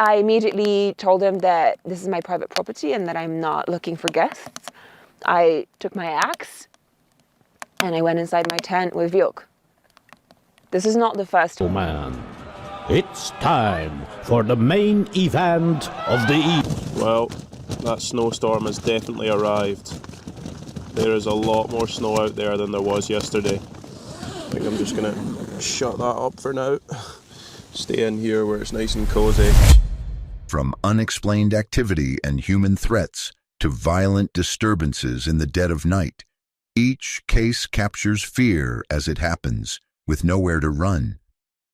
I immediately told him that this is my private property and that I'm not looking for guests. I took my axe and I went inside my tent with Vjok. This is not the first time. Oh man, it's time for the main event of the evening. Well, that snowstorm has definitely arrived. There is a lot more snow out there than there was yesterday. I think I'm just gonna shut that up for now. Stay in here where it's nice and cozy. From unexplained activity and human threats to violent disturbances in the dead of night, each case captures fear as it happens, with nowhere to run.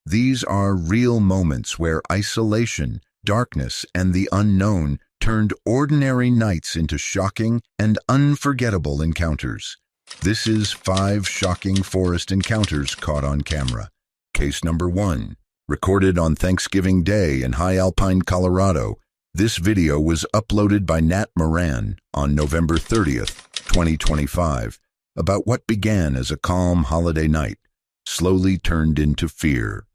These are real moments where isolation, darkness, and the unknown turned ordinary nights into shocking and unforgettable encounters. This is 5 shocking forest encounters caught on camera. Case number 1. Recorded on Thanksgiving Day in high alpine Colorado, this video was uploaded by Nat Moran on November 30th, 2025, about what began as a calm holiday night slowly turned into fear.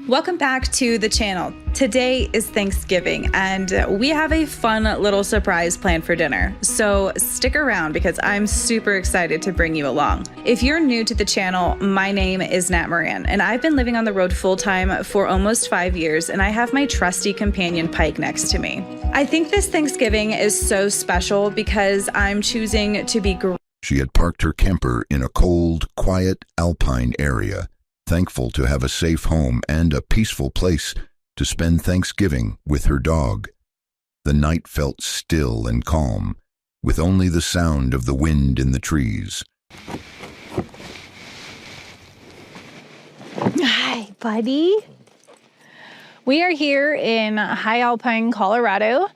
Welcome back to the channel. Today is Thanksgiving and we have a fun little surprise planned for dinner. So stick around because I'm super excited to bring you along. If you're new to the channel, my name is Nat Moran and I've been living on the road full time for almost 5 years and I have my trusty companion Pike next to me. I think this Thanksgiving is so special because I'm choosing to be She had parked her camper in a cold, quiet alpine area, thankful to have a safe home and a peaceful place to spend Thanksgiving with her dog. The night felt still and calm, with only the sound of the wind in the trees. Hi, buddy. We are here in high alpine Colorado,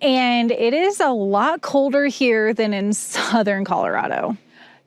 and it is a lot colder here than in southern Colorado.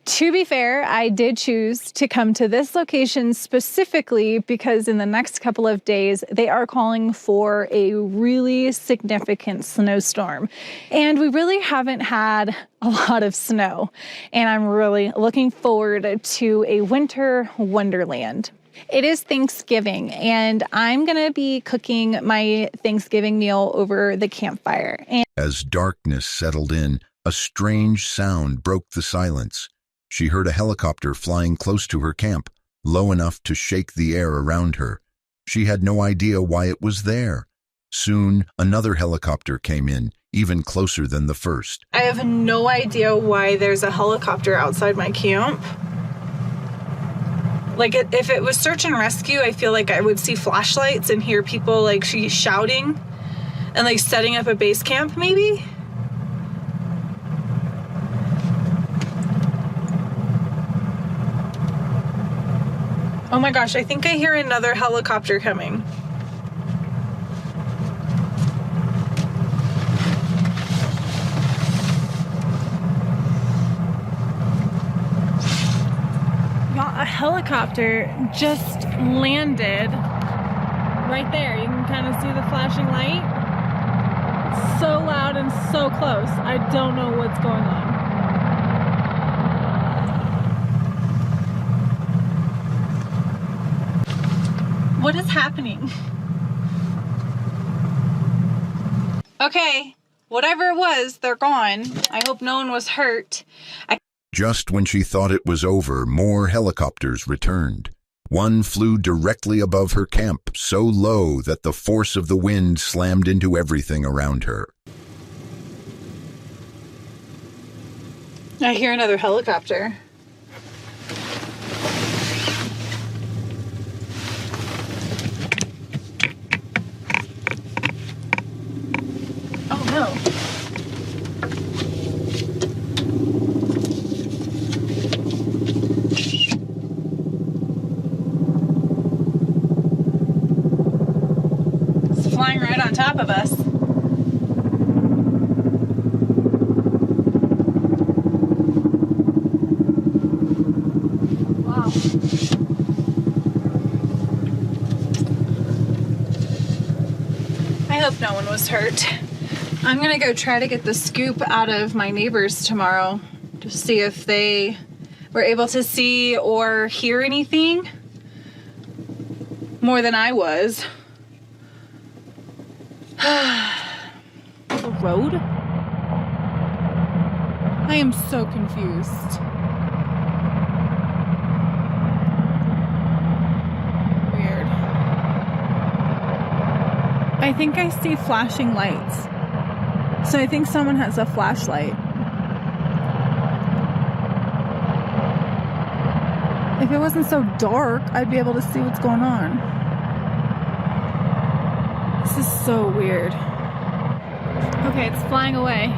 To be fair, I did choose to come to this location specifically because in the next couple of days, they are calling for a really significant snowstorm. And we really haven't had a lot of snow. And I'm really looking forward to a winter wonderland. It is Thanksgiving, and I'm gonna be cooking my Thanksgiving meal over the campfire. As darkness settled in, a strange sound broke the silence. She heard a helicopter flying close to her camp, low enough to shake the air around her. She had no idea why it was there. Soon, another helicopter came in, even closer than the first. I have no idea why there's a helicopter outside my camp. Like, if it was search and rescue, I feel like I would see flashlights and hear people, like, shouting and, like, setting up a base camp, maybe? Oh my gosh, I think I hear another helicopter coming. A helicopter just landed right there. You can kind of see the flashing light. It's so loud and so close. I don't know what's going on. What is happening? Okay, whatever it was, they're gone. I hope no one was hurt. Just when she thought it was over, more helicopters returned. One flew directly above her camp, so low that the force of the wind slammed into everything around her. I hear another helicopter. Oh no. Flying right on top of us. Wow. I hope no one was hurt. I'm gonna go try to get the scoop out of my neighbors tomorrow to see if they were able to see or hear anything more than I was. The road? I am so confused. Weird. I think I see flashing lights. So I think someone has a flashlight. If it wasn't so dark, I'd be able to see what's going on. This is so weird. Okay, it's flying away.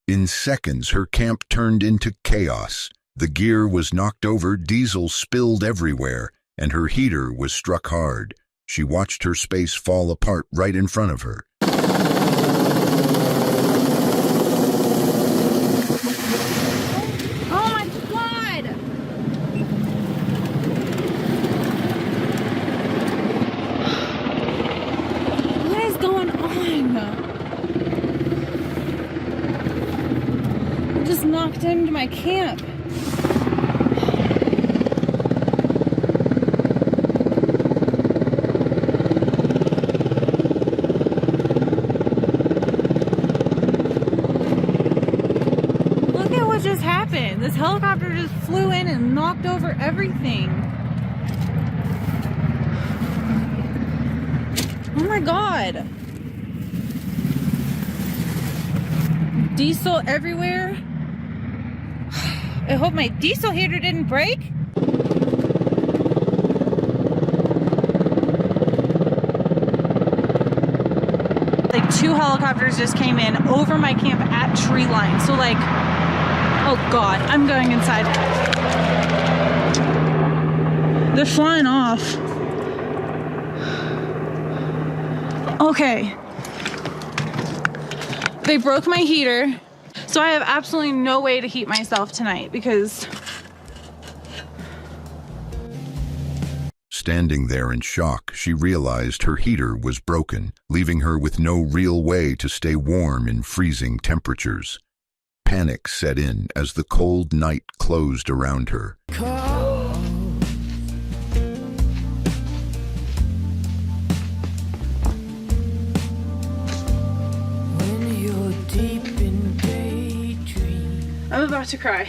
In seconds, her camp turned into chaos. The gear was knocked over, diesel spilled everywhere, and her heater was struck hard. She watched her space fall apart right in front of her. Oh my God! What is going on? I just knocked into my camp. Just happened. This helicopter just flew in and knocked over everything. Oh my God. Diesel everywhere. I hope my diesel heater didn't break. Like 2 helicopters just came in over my camp at tree line. So like, oh God, I'm going inside. They're flying off. Okay. They broke my heater, so I have absolutely no way to heat myself tonight because... Standing there in shock, she realized her heater was broken, leaving her with no real way to stay warm in freezing temperatures. Panic set in as the cold night closed around her. I'm about to cry.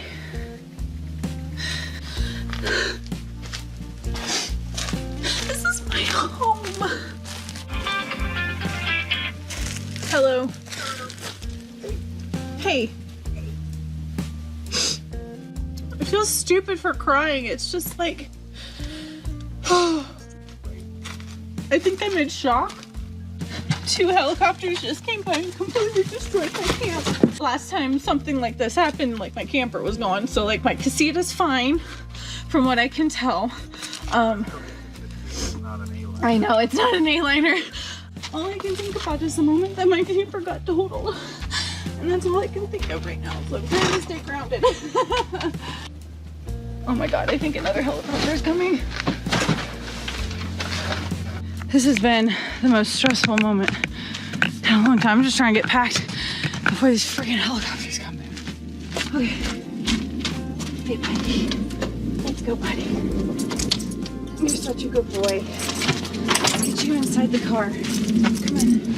This is my home. Hello. Hey. I feel stupid for crying. It's just like, I think I'm in shock. 2 helicopters just came by and completely destroyed my camp. Last time something like this happened, like my camper was gone, so like my casita's fine, from what I can tell. I know it's not an A-liner. All I can think about is the moment that my camper got totaled, and that's all I can think of right now. So I'm trying to stay grounded. Oh my God, I think another helicopter is coming. This has been the most stressful moment in a long time. I'm just trying to get packed before these freaking helicopters come in. Okay. Hey, buddy. Let's go, buddy. You're such a good boy. Let's get you inside the car. Come on.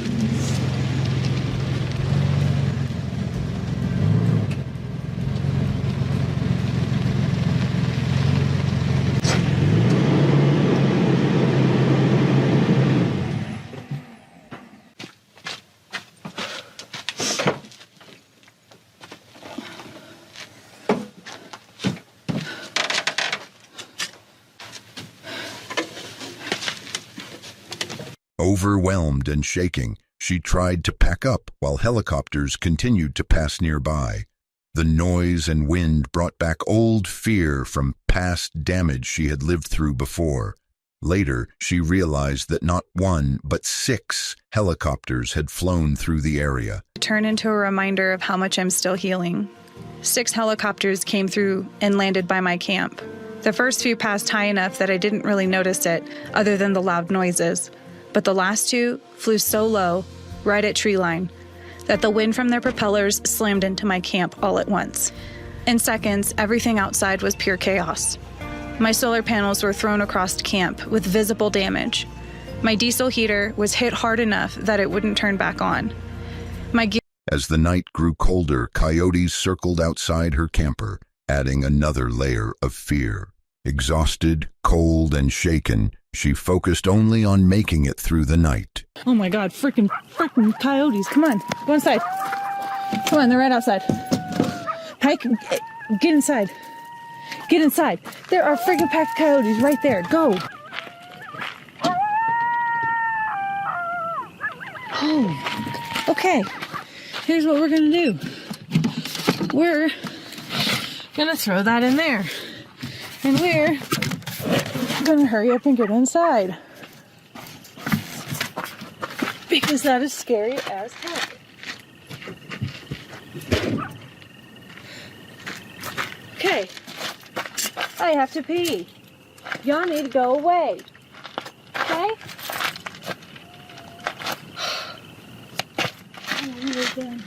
Overwhelmed and shaking, she tried to pack up while helicopters continued to pass nearby. The noise and wind brought back old fear from past damage she had lived through before. Later, she realized that not 1, but 6 helicopters had flown through the area. Turn into a reminder of how much I'm still healing. 6 helicopters came through and landed by my camp. The first few passed high enough that I didn't really notice it, other than the loud noises. But the last two flew so low, right at tree line, that the wind from their propellers slammed into my camp all at once. In seconds, everything outside was pure chaos. My solar panels were thrown across camp with visible damage. My diesel heater was hit hard enough that it wouldn't turn back on. As the night grew colder, coyotes circled outside her camper, adding another layer of fear. Exhausted, cold, and shaken, she focused only on making it through the night. Oh my God, freaking coyotes. Come on, go inside. Come on, they're right outside. Pike, get inside. Get inside. There are freaking packed coyotes right there. Go. Oh, okay. Here's what we're gonna do. We're gonna throw that in there. And we're gonna hurry up and get inside. Because that is scary as heck. Okay. I have to pee. Y'all need to go away. Okay? Oh, we're done.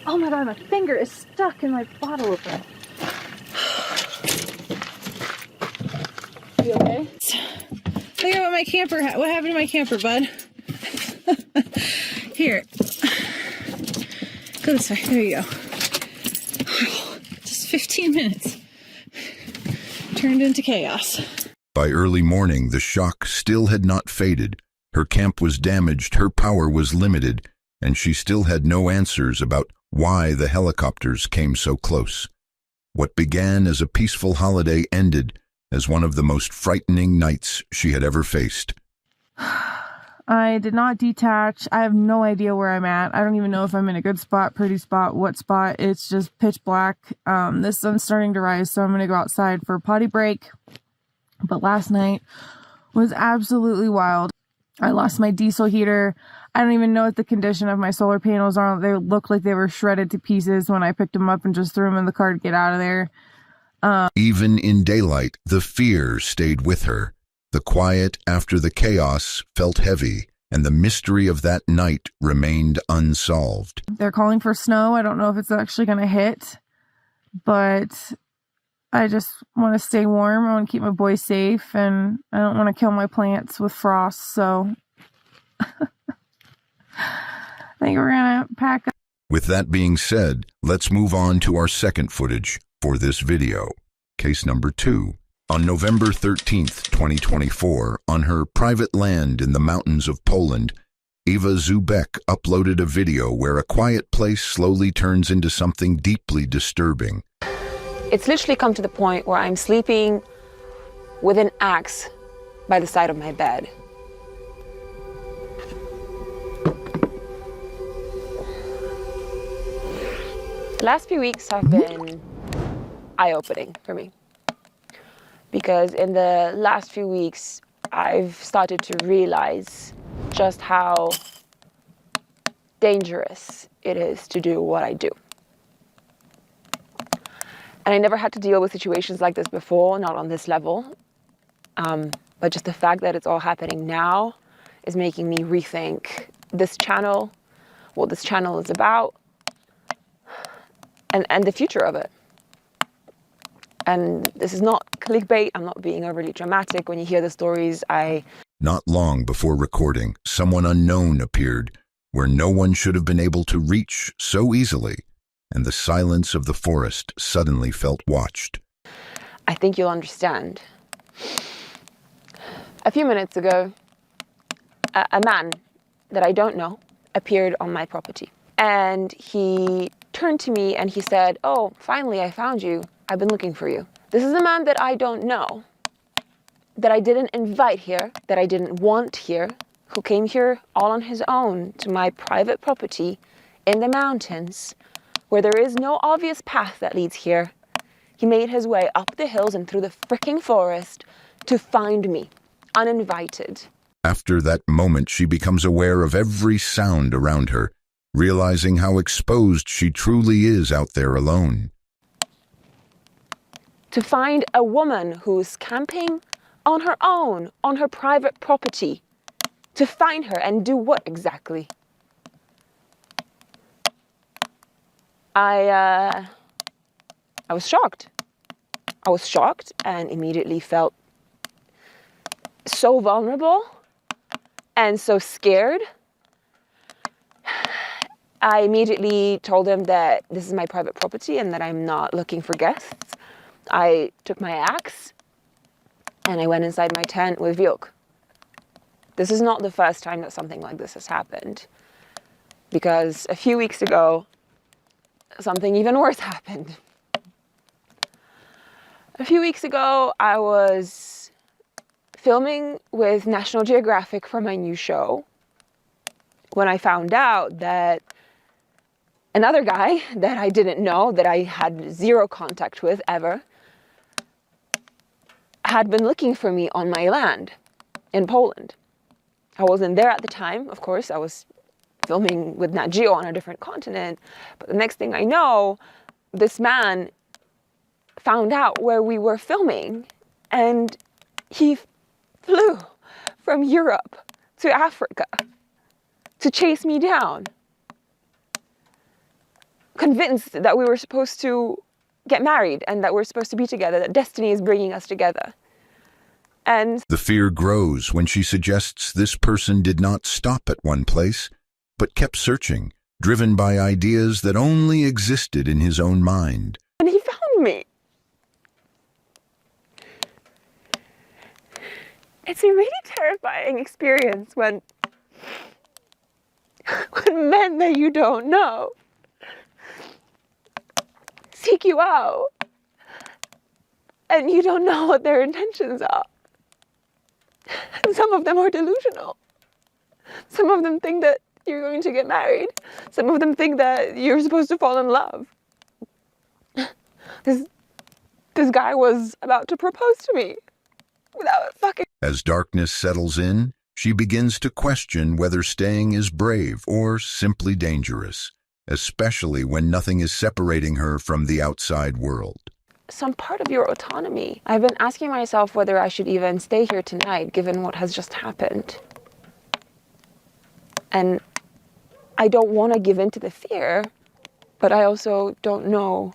Oh my God, my finger is stuck in my bottle opener. You okay? Look at what my camper, what happened to my camper, bud? Here. Go this way, there you go. Just 15 minutes. Turned into chaos. By early morning, the shock still had not faded. Her camp was damaged, her power was limited, and she still had no answers about why the helicopters came so close. What began as a peaceful holiday ended as one of the most frightening nights she had ever faced. I did not detach. I have no idea where I'm at. I don't even know if I'm in a good spot, pretty spot, what spot. It's just pitch black. The sun's starting to rise, so I'm going to go outside for a potty break. But last night was absolutely wild. I lost my diesel heater. I don't even know what the condition of my solar panels are. They looked like they were shredded to pieces when I picked them up and just threw them in the car to get out of there. Even in daylight, the fear stayed with her. The quiet after the chaos felt heavy, and the mystery of that night remained unsolved. They're calling for snow. I don't know if it's actually going to hit, but I just want to stay warm. I want to keep my boys safe, and I don't want to kill my plants with frost, so I think we're going to pack up. With that being said, let's move on to our second footage for this video. Case number 2. On November 13th, 2024, on her private land in the mountains of Poland, Eva Zubek uploaded a video where a quiet place slowly turns into something deeply disturbing. It's literally come to the point where I'm sleeping with an axe by the side of my bed. The last few weeks have been eye-opening for me, because in the last few weeks I've started to realize just how dangerous it is to do what I do. And I never had to deal with situations like this before, not on this level. But just the fact that it's all happening now is making me rethink this channel, what this channel is about, and the future of it. And this is not clickbait. I'm not being overly dramatic. When you hear the stories, Not long before recording, someone unknown appeared where no one should have been able to reach so easily, and the silence of the forest suddenly felt watched. I think you'll understand. A few minutes ago, a man that I don't know appeared on my property. And he turned to me and he said, "Oh, finally I found you. I've been looking for you." This is a man that I don't know, that I didn't invite here, that I didn't want here, who came here all on his own to my private property in the mountains, where there is no obvious path that leads here. He made his way up the hills and through the fricking forest to find me, uninvited. After that moment, she becomes aware of every sound around her, realizing how exposed she truly is out there alone. To find a woman who's camping on her own, on her private property, to find her and do what exactly? I was shocked. I was shocked and immediately felt so vulnerable and so scared. I immediately told him that this is my private property and that I'm not looking for guests. I took my axe and I went inside my tent with Vjuk. This is not the first time that something like this has happened, because a few weeks ago, something even worse happened. A few weeks ago, I was filming with National Geographic for my new show when I found out that another guy that I didn't know, that I had zero contact with ever, had been looking for me on my land in Poland. I wasn't there at the time, of course. I was filming with Nat Geo on a different continent. But the next thing I know, this man found out where we were filming, and he flew from Europe to Africa to chase me down, convinced that we were supposed to get married and that we're supposed to be together, that destiny is bringing us together. And The fear grows when she suggests this person did not stop at one place, but kept searching, driven by ideas that only existed in his own mind. he found me. It's a really terrifying experience when men that you don't know seek you out and you don't know what their intentions are. And some of them are delusional. Some of them think that you're going to get married. Some of them think that you're supposed to fall in love. This guy was about to propose to me without fucking... As darkness settles in, she begins to question whether staying is brave or simply dangerous, especially when nothing is separating her from the outside world. Some part of your autonomy. I've been asking myself whether I should even stay here tonight, given what has just happened. And I don't want to give in to the fear, but I also don't know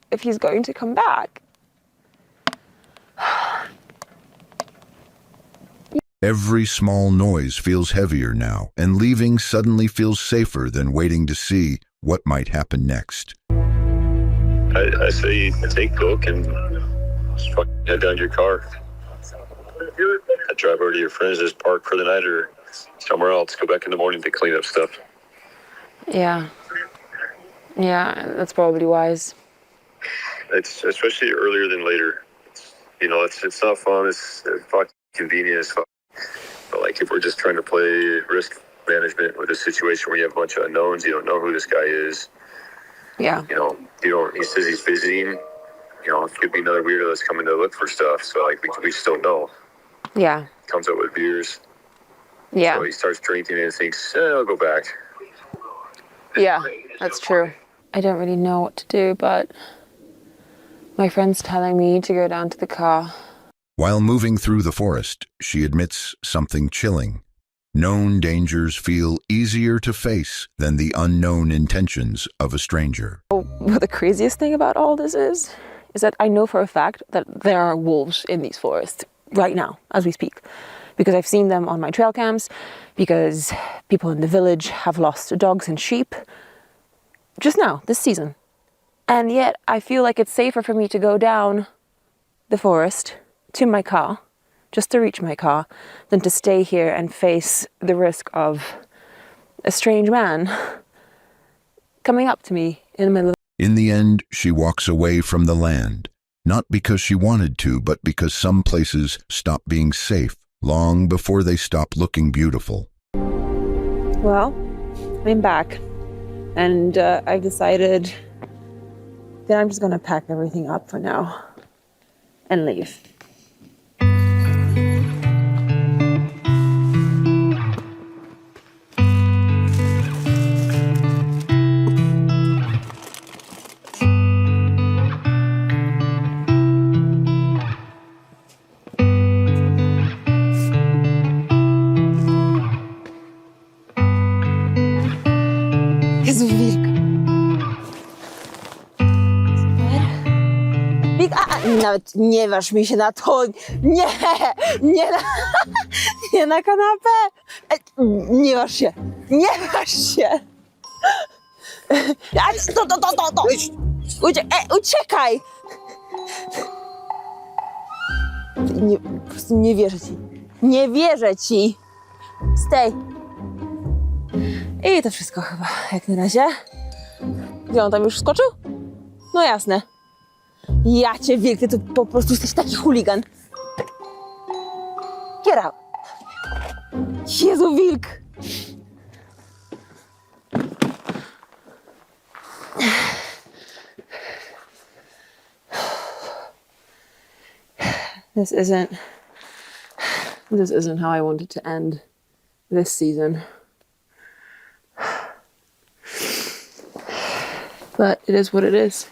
if he's going to come back. Every small noise feels heavier now, and leaving suddenly feels safer than waiting to see what might happen next. I say take Coke and just fucking head down to your car. I drive over to your friends, just park for the night or somewhere else. Go back in the morning to clean up stuff. Yeah, that's probably wise. It's especially earlier than later. It's not fun. It's fucking convenient as fuck. But like if we're just trying to play risk management with a situation where you have a bunch of unknowns, you don't know who this guy is. Yeah. He says he's visiting. It could be another weirdo that's coming to look for stuff. So like we just don't know. Yeah. Comes up with beers. Yeah. So he starts drinking and thinks, I'll go back. Yeah, that's true. I don't really know what to do, but my friend's telling me to go down to the car. While moving through the forest, she admits something chilling. Known dangers feel easier to face than the unknown intentions of a stranger. What the craziest thing about all this is that I know for a fact that there are wolves in these forests right now, as we speak. Because I've seen them on my trail cams, because people in the village have lost dogs and sheep just now, this season. And yet I feel like it's safer for me to go down the forest to my car, just to reach my car, than to stay here and face the risk of a strange man coming up to me in the middle of... In the end, she walks away from the land, not because she wanted to, but because some places stop being safe long before they stop looking beautiful. Well, I'm back, and I've decided that I'm just going to pack everything up for now and leave. Nawet nie waż mi się na to. Nie, nie na, nie na kanapę. Nie waż się, nie waż się. To. Uciekaj. Nie, po prostu nie wierzę ci. Nie wierzę ci. Stay. I to wszystko chyba, jak na razie. Gdzie on tam już skoczył? No jasne. Ja cię, wilk, ty to po prostu jesteś taki chuligan. Get out. Jezu, wilk. This isn't how I wanted to end this season. But it is what it is.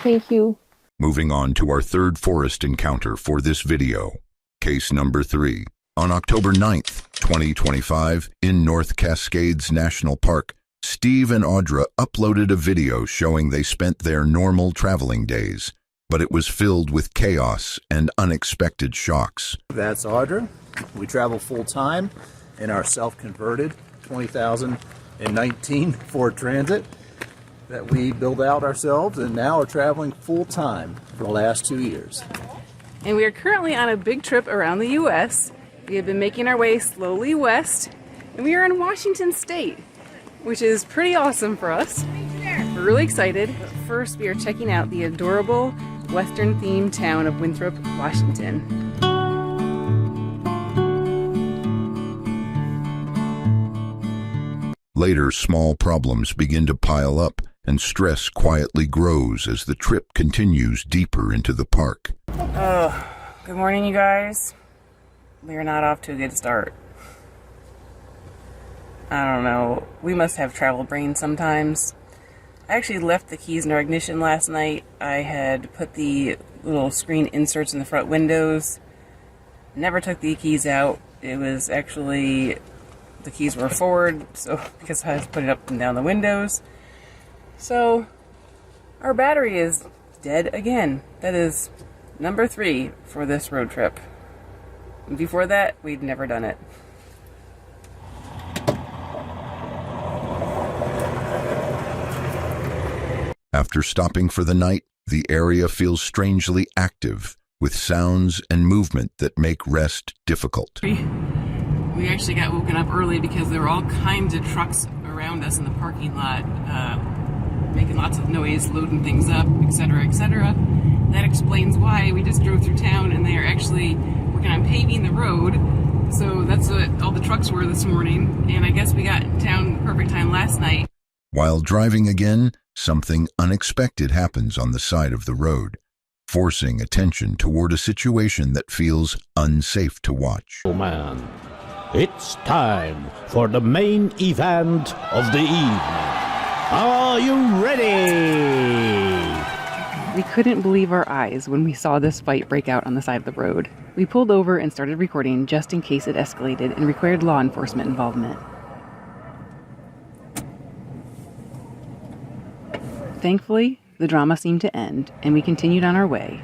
Thank you. Moving on to our third forest encounter for this video. Case number 3. On October 9th, 2025, in North Cascades National Park, Steve and Audra uploaded a video showing they spent their normal traveling days, but it was filled with chaos and unexpected shocks. That's Audra. We travel full-time in our self-converted 2019 Ford Transit that we build out ourselves and now are traveling full-time for the last 2 years. And we are currently on a big trip around the U.S. We have been making our way slowly west, and we are in Washington State, which is pretty awesome for us. We're really excited. But first, we are checking out the adorable Western-themed town of Winthrop, Washington. Later, small problems begin to pile up, and stress quietly grows as the trip continues deeper into the park. Good morning, you guys. We are not off to a good start. I don't know. We must have travel brain sometimes. I actually left the keys in our ignition last night. I had put the little screen inserts in the front windows. Never took the keys out. It was actually, the keys were forward, so because I was putting up and down the windows. So, our battery is dead again. That is number 3 for this road trip. Before that, we'd never done it. After stopping for the night, the area feels strangely active, with sounds and movement that make rest difficult. We actually got woken up early because there were all kinds of trucks around us in the parking lot, making lots of noise, loading things up, etc., etc. That explains why we just drove through town and they are actually working on paving the road. So that's what all the trucks were this morning, and I guess we got in town perfect time last night. While driving again, something unexpected happens on the side of the road, forcing attention toward a situation that feels unsafe to watch. Oh man, it's time for the main event of the evening. Are you ready? We couldn't believe our eyes when we saw this fight break out on the side of the road. We pulled over and started recording just in case it escalated and required law enforcement involvement. Thankfully, the drama seemed to end, and we continued on our way.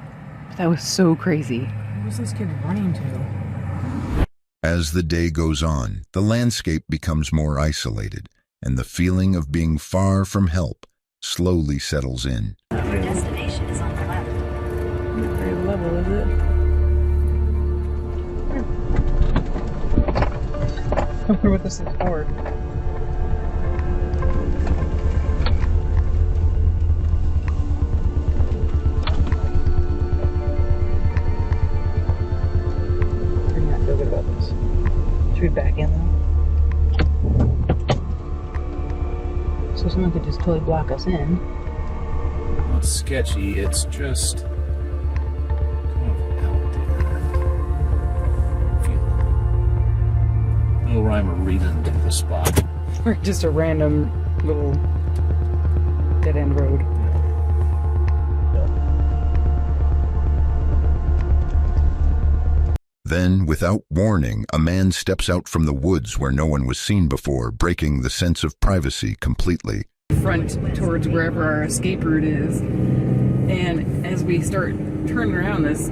But that was so crazy. What was this kid running to? As the day goes on, the landscape becomes more isolated, and the feeling of being far from help slowly settles in. Your destination is on the left. Not very level, is it? I wonder what this is for. Feel good about this. Should we back in though? So someone could just totally block us in. Well, it's sketchy. It's just kind of out there. No rhyme or reason to the spot. Or just a random little dead-end road. Then, without warning, a man steps out from the woods where no one was seen before, breaking the sense of privacy completely. front towards wherever our escape route is. And as we start turning around, this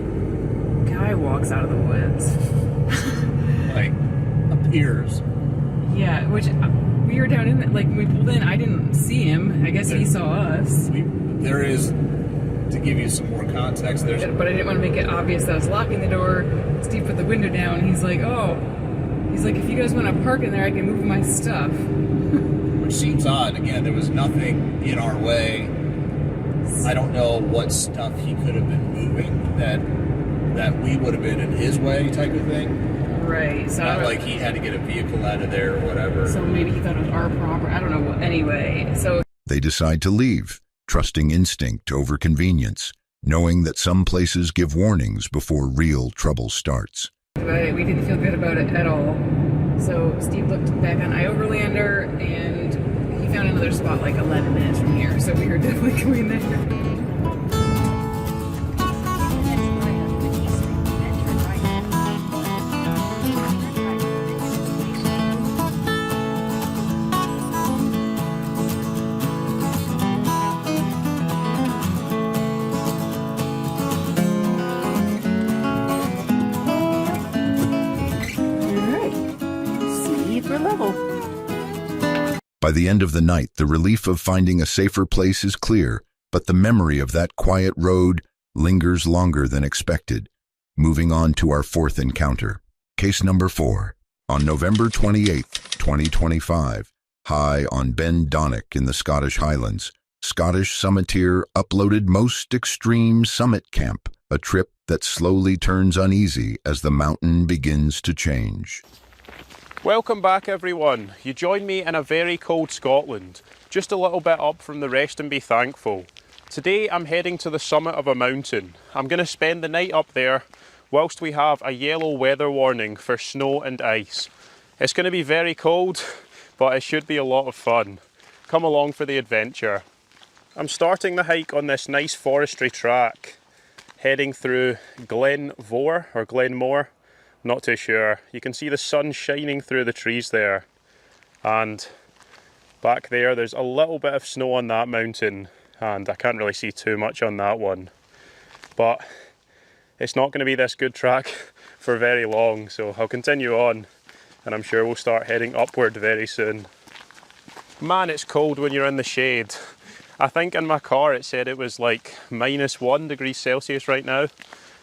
guy walks out of the woods. Like, appears. Yeah, which we were down in, like, when we pulled in, I didn't see him. I guess he saw us. There is, to give you some more context, there's... But I didn't want to make it obvious that I was locking the door. Steve put the window down. He's like, if you guys want to park in there, I can move my stuff. Which seems odd. Again, there was nothing in our way. I don't know what stuff he could have been moving that we would have been in his way, type of thing. Right. So not like he had to get a vehicle out of there or whatever. So maybe he thought it was our property. I don't know. Anyway, so They decide to leave, trusting instinct over convenience, knowing that some places give warnings before real trouble starts. we didn't feel good about it at all. So Steve looked back on Overlander, and he found another spot like 11 minutes from here. So we were definitely going there. By the end of the night, the relief of finding a safer place is clear, but the memory of that quiet road lingers longer than expected. Moving on to our fourth encounter. Case number 4. On November 28, 2025, high on Ben Donnock in the Scottish Highlands, Scottish summiteer uploaded Most Extreme Summit Camp, a trip that slowly turns uneasy as the mountain begins to change. Welcome back everyone. You join me in a very cold Scotland, just a little bit up from the rest and be thankful. Today I'm heading to the summit of a mountain. I'm going to spend the night up there whilst we have a yellow weather warning for snow and ice. It's going to be very cold, but it should be a lot of fun. Come along for the adventure. I'm starting the hike on this nice forestry track, heading through Glenmore or Glenmore. Not too sure. You can see the sun shining through the trees there, and back there's a little bit of snow on that mountain, and I can't really see too much on that one, but it's not going to be this good track for very long, so I'll continue on and I'm sure we'll start heading upward very soon. Man, it's cold when you're in the shade. I think in my car it said it was like -1 degrees Celsius right now,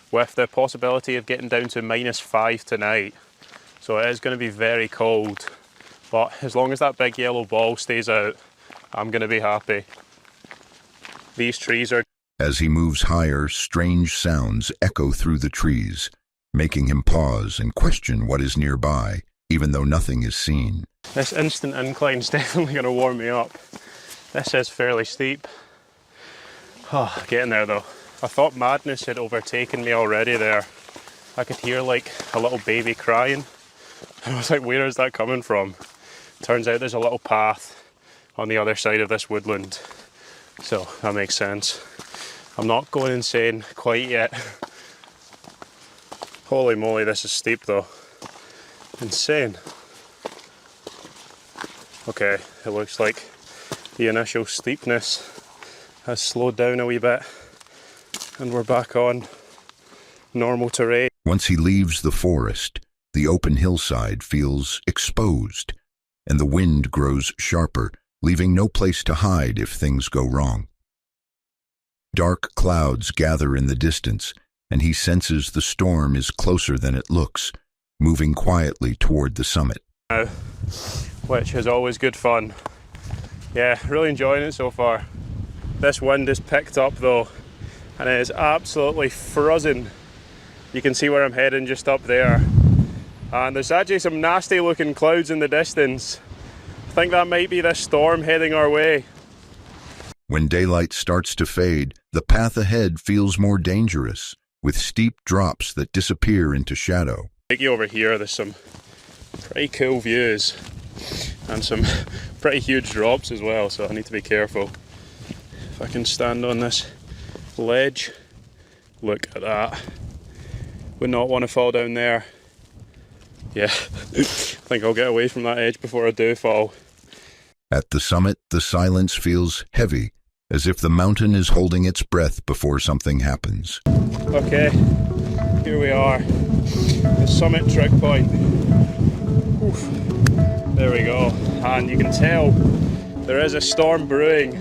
with the possibility of getting down to -5 tonight. So it is going to be very cold, but as long as that big yellow ball stays out, I'm going to be happy. These trees are... As he moves higher, strange sounds echo through the trees, making him pause and question what is nearby, even though nothing is seen. This instant incline is definitely going to warm me up. This is fairly steep. Oh, getting there though. I thought madness had overtaken me already there. I could hear like a little baby crying. And I was like, where is that coming from? Turns out there's a little path on the other side of this woodland. So that makes sense. I'm not going insane quite yet. Holy moly, this is steep though. Insane. Okay, it looks like the initial steepness has slowed down a wee bit, and we're back on normal terrain. Once he leaves the forest, the open hillside feels exposed, and the wind grows sharper, leaving no place to hide if things go wrong. Dark clouds gather in the distance, and he senses the storm is closer than it looks, moving quietly toward the summit. Which is always good fun. Yeah, really enjoying it so far. This wind is picked up though, and it is absolutely frozen. You can see where I'm heading just up there. And there's actually some nasty looking clouds in the distance. I think that might be this storm heading our way. When daylight starts to fade, the path ahead feels more dangerous, with steep drops that disappear into shadow. Take you over here, there's some pretty cool views and some pretty huge drops as well, so I need to be careful. If I can stand on this ledge, look at that. Would not want to fall down there. Yeah, I think I'll get away from that edge before I do fall. At the summit, the silence feels heavy, as if the mountain is holding its breath before something happens. Okay, here we are, the summit trig point. Oof. There we go, and you can tell there is a storm brewing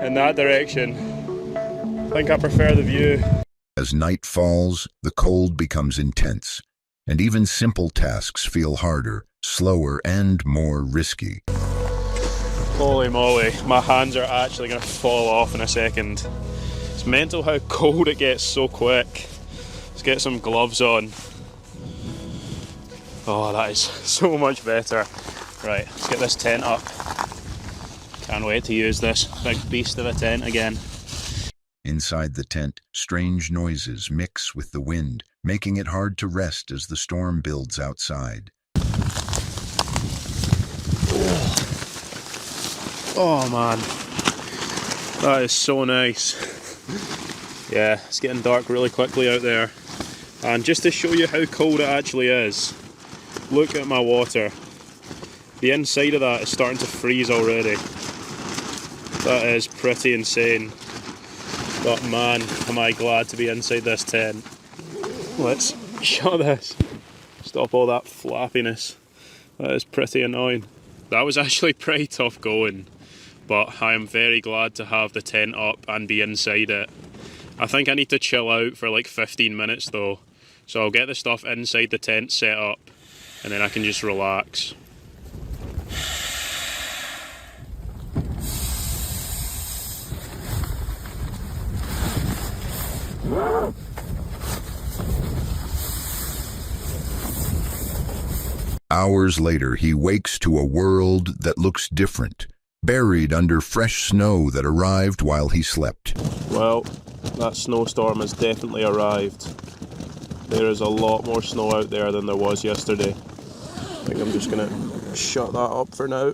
in that direction. I think I prefer the view. As night falls, the cold becomes intense, and even simple tasks feel harder, slower, and more risky. Holy moly, my hands are actually going to fall off in a second. It's mental how cold it gets so quick. Let's get some gloves on. Oh, that is so much better. Right, let's get this tent up. Can't wait to use this big beast of a tent again. Inside the tent, strange noises mix with the wind, making it hard to rest as the storm builds outside. Oh man, that is so nice. Yeah, it's getting dark really quickly out there. And just to show you how cold it actually is, look at my water. The inside of that is starting to freeze already. That is pretty insane. But man, am I glad to be inside this tent. Let's shut this. Stop all that flappiness. That is pretty annoying. That was actually pretty tough going, but I am very glad to have the tent up and be inside it. I think I need to chill out for like 15 minutes though, so I'll get the stuff inside the tent set up and then I can just relax. Hours later, he wakes to a world that looks different, buried under fresh snow that arrived while he slept. Well, that snowstorm has definitely arrived. There is a lot more snow out there than there was yesterday. I think I'm just gonna shut that up for now.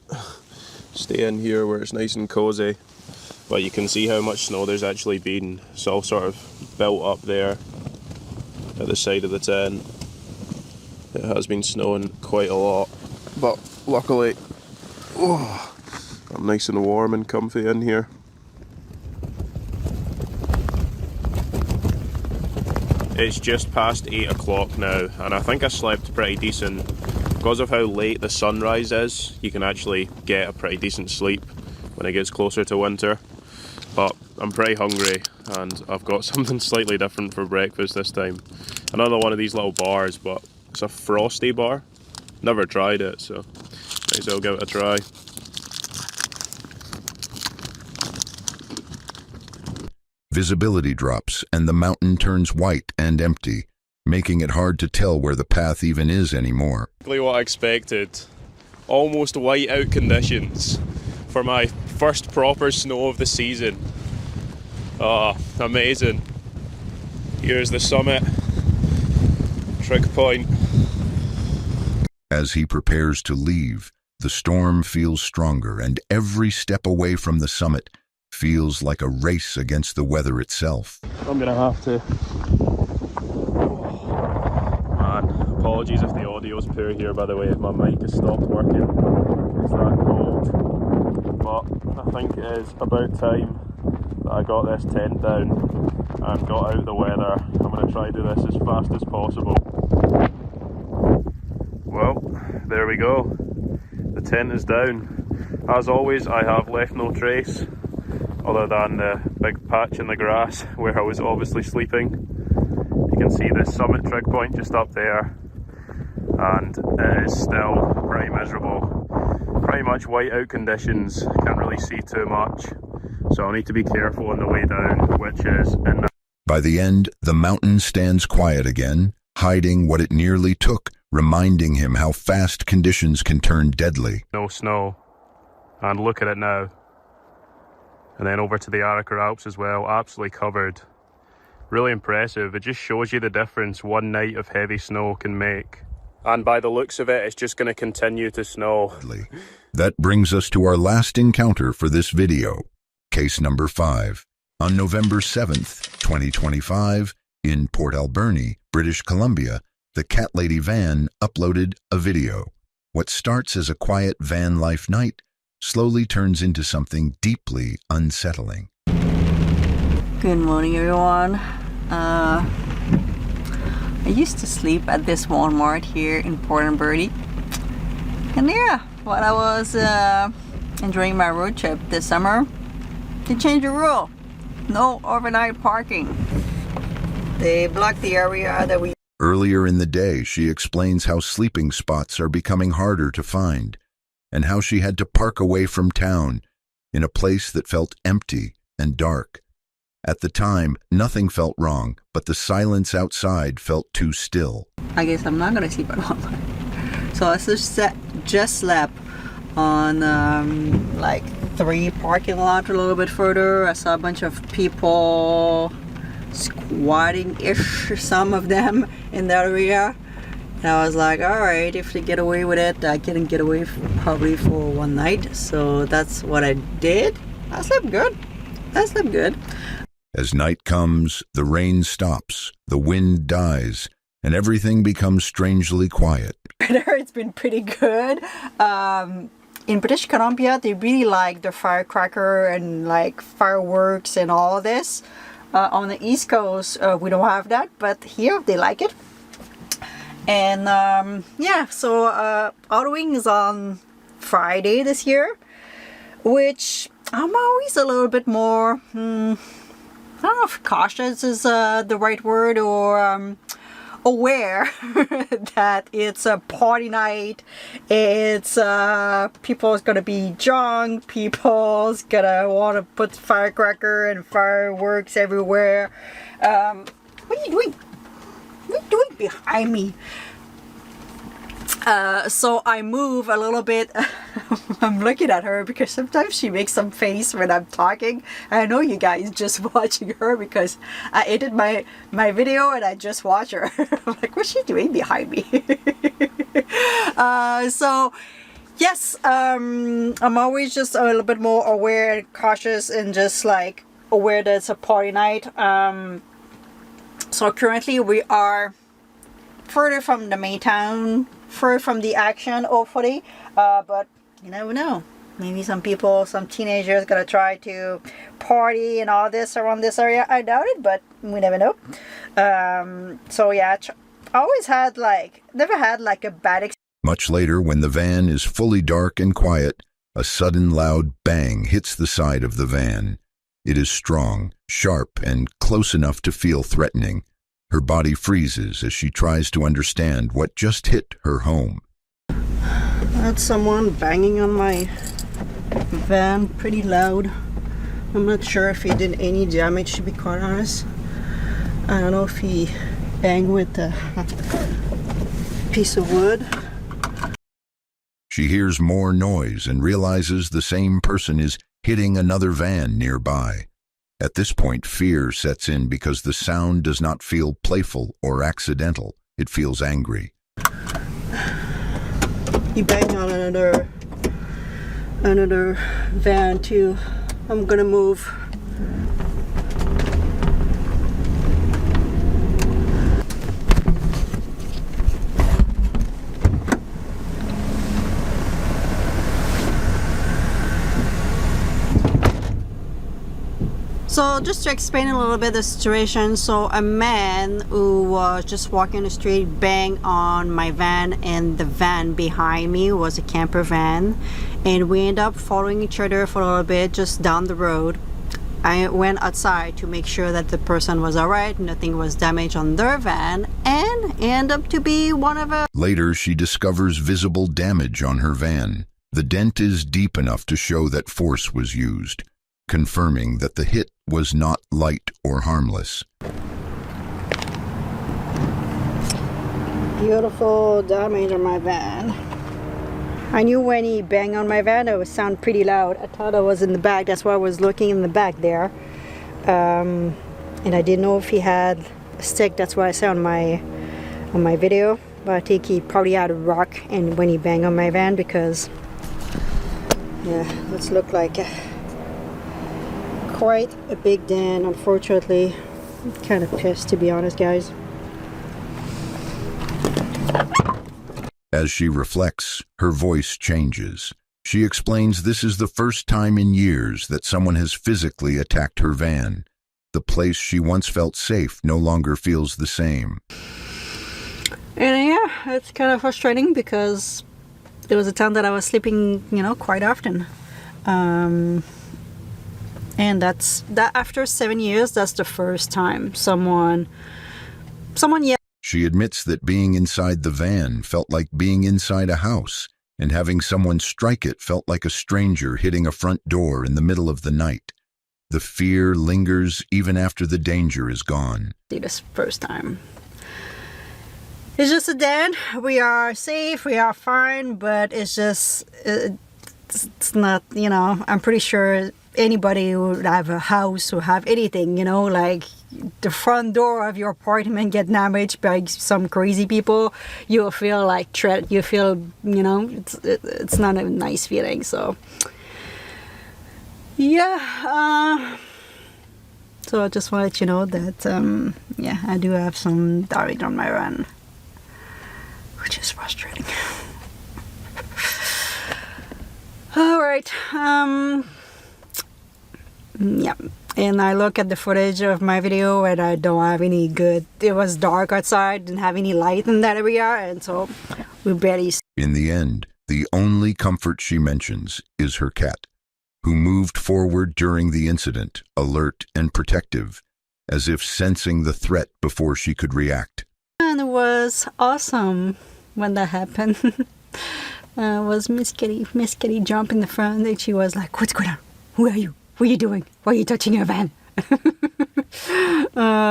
Stay in here where it's nice and cozy. But you can see how much snow there's actually been. It's all sort of built up there at the side of the tent. It has been snowing quite a lot, but luckily, I'm nice and warm and comfy in here. It's just past 8 o'clock now, and I think I slept pretty decent. Because of how late the sunrise is, you can actually get a pretty decent sleep when it gets closer to winter. But I'm pretty hungry, and I've got something slightly different for breakfast this time. Another one of these little bars, but it's a frosty bar. Never tried it, so might as well give it a try. Visibility drops, and the mountain turns white and empty, making it hard to tell where the path even is anymore. Exactly what I expected. Almost white-out conditions for my first proper snow of the season. Ah, amazing. Here's the summit. Trig point. As he prepares to leave, the storm feels stronger, and every step away from the summit feels like a race against the weather itself. I'm gonna have to. Man, apologies if the audio's poor here, by the way, if my mic has stopped working. It's that cold. But I think it is about time that I got this tent down and got out of the weather. I'm gonna try to do this as fast as possible. Well, there we go. The tent is down. As always, I have left no trace other than the big patch in the grass where I was obviously sleeping. You can see the summit trig point just up there, and it is still pretty miserable. Pretty much white-out conditions, can't really see too much, so I'll need to be careful on the way down, which is in the... By the end, the mountain stands quiet again, hiding what it nearly took, reminding him how fast conditions can turn deadly. No snow, and look at it now. And then over to the Arrochar Alps as well, absolutely covered. Really impressive. It just shows you the difference one night of heavy snow can make. And by the looks of it, it's just going to continue to snow. That brings us to our last encounter for this video. Case number 5. On November 7th, 2025, in Port Alberni, British Columbia, the Cat Lady van uploaded a video. What starts as a quiet van life night slowly turns into something deeply unsettling. Good morning, everyone. I used to sleep at this Walmart here in Port and Birdie. And yeah, while I was enjoying my road trip this summer, they changed the rule. No overnight parking. They blocked the area that we... Earlier in the day, she explains how sleeping spots are becoming harder to find, and how she had to park away from town in a place that felt empty and dark. At the time, nothing felt wrong, but the silence outside felt too still. I guess I'm not gonna sleep at Walmart. So I just slept on like 3 parking lots a little bit further. I saw a bunch of people squatting-ish, some of them in that area. And I was like, all right, if they get away with it, I can get away probably for one night. So that's what I did. I slept good. As night comes, the rain stops, the wind dies, and everything becomes strangely quiet. It's been pretty good. In British Columbia, they really like the firecracker and like fireworks and all this. On the East Coast, we don't have that, but here they like it. And yeah, so Halloween is on Friday this year, which I'm always a little bit more, I don't know if cautious is the right word, or aware that it's a party night. It's people's gonna be drunk, people's gonna want to put firecracker and fireworks everywhere. What are you doing? What are you doing behind me? So I move a little bit. I'm looking at her because sometimes she makes some face when I'm talking. I know you guys just watching her because I edited my video and I just watch her. I'm like, what's she doing behind me? So yes, I'm always just a little bit more aware and cautious and just like aware that it's a party night. So currently we are further from the main town, further from the action, hopefully, but you never know. Maybe some people, some teenagers gonna try to party and all this around this area. I doubt it, but we never know. So yeah, I always had never had like a bad experience. Much later, when the van is fully dark and quiet, a sudden loud bang hits the side of the van. It is strong, sharp, and close enough to feel threatening. Her body freezes as she tries to understand what just hit her home. That's someone banging on my van pretty loud. I'm not sure if he did any damage, to be quite honest. I don't know if he banged with a piece of wood. She hears more noise and realizes the same person is hitting another van nearby. At this point, fear sets in because the sound does not feel playful or accidental. It feels angry. He banged on another van too. I'm gonna move. So just to explain a little bit the situation, so a man who was just walking the street banged on my van, and the van behind me was a camper van, and we ended up following each other for a little bit just down the road. I went outside to make sure that the person was alright, nothing was damaged on their van, and ended up to be one of a... Later, she discovers visible damage on her van. The dent is deep enough to show that force was used, confirming that the hit was not light or harmless. Beautiful damage on my van. I knew when he banged on my van it would sound pretty loud. I thought I was in the back, that's why I was looking in the back there. And I didn't know if he had a stick, that's why I said on my video. But I think he probably had a rock and when he banged on my van, because yeah, this looked like quite a big dent, unfortunately. I'm kind of pissed, to be honest, guys. As she reflects, her voice changes. She explains this is the first time in years that someone has physically attacked her van. The place she once felt safe no longer feels the same. And yeah, it's kind of frustrating because there was a time that I was sleeping, quite often. And that after 7 years, that's the first time someone yelled. She admits that being inside the van felt like being inside a house, and having someone strike it felt like a stranger hitting a front door in the middle of the night. The fear lingers even after the danger is gone. This first time. It's just a den. We are safe, we are fine, but it's just, it's not, I'm pretty sure anybody who would have a house or have anything, like the front door of your apartment get damaged by some crazy people, you'll feel like threat. You feel, it's not a nice feeling. So yeah. So I just want to let you know that I do have some damage on my run, which is frustrating. All right. Yeah. And I look at the footage of my video and I don't have any good. It was dark outside, didn't have any light in that area, and so we barely. In the end, the only comfort she mentions is her cat, who moved forward during the incident, alert and protective, as if sensing the threat before she could react. And it was awesome when that happened. Was Miss Kitty. Miss Kitty jumped in the front and she was like, "What's going on? Who are you? What are you doing? Why are you touching your van?"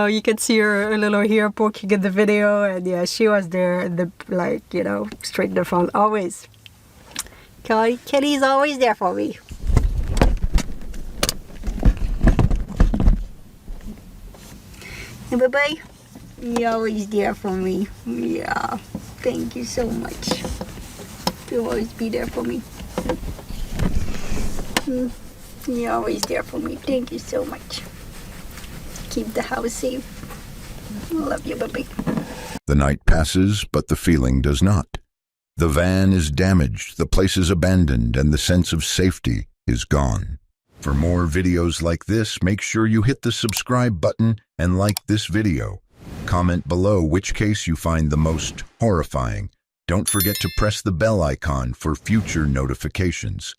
You can see her little hair poking in the video, and yeah, she was there, straight in the front, always. Kitty's always there for me. Hey, bye-bye. You're always there for me. Yeah, thank you so much. You'll always be there for me. You're always there for me. Thank you so much. Keep the house safe. I love you, baby. The night passes, but the feeling does not. The van is damaged, the place is abandoned, and the sense of safety is gone. For more videos like this, make sure you hit the subscribe button and like this video. Comment below which case you find the most horrifying. Don't forget to press the bell icon for future notifications.